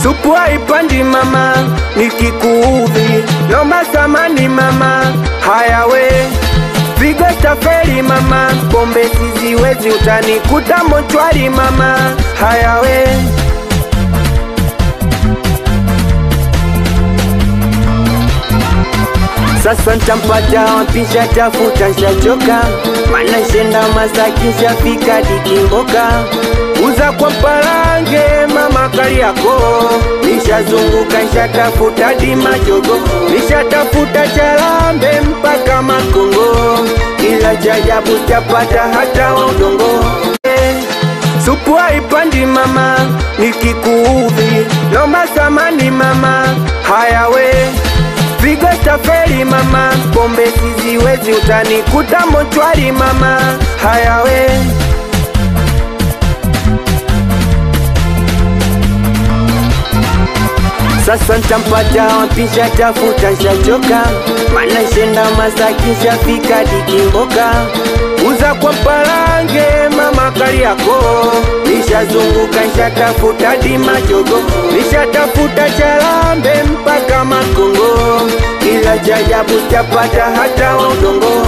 Supu haipandi mama, nikikuudhi nomba samani mama. Haya we, pigo stafeli mama, pombe siziwezi utanikuta mochwari mama. Haya we, sasa ntampata wapisha tafuta shachoka, mana shenda Masaki shafika Dikimboka. Uza kwa Mpalange mama Kariako, nishazunguka nishatafuta Dimajogo, nishatafuta Charambe mpaka Makongo, ila chajabu chapata hata Udongo. Supu haipandi mama, nikikuudhi nomba samani mama. Haya we, pigo stafeli mama, pombe siziwezi utanikuta mochwari mama. Haya we, sasa ntampata wapisha tafuta shachoka, mana shenda Masaki shafika Dikimboka. Uza kwa Mpalange mama Kariako, nishazunguka nishatafuta Dimajogo, nishatafuta Charambe mpaka Makongo, ila chajabu chapata hata Udongo.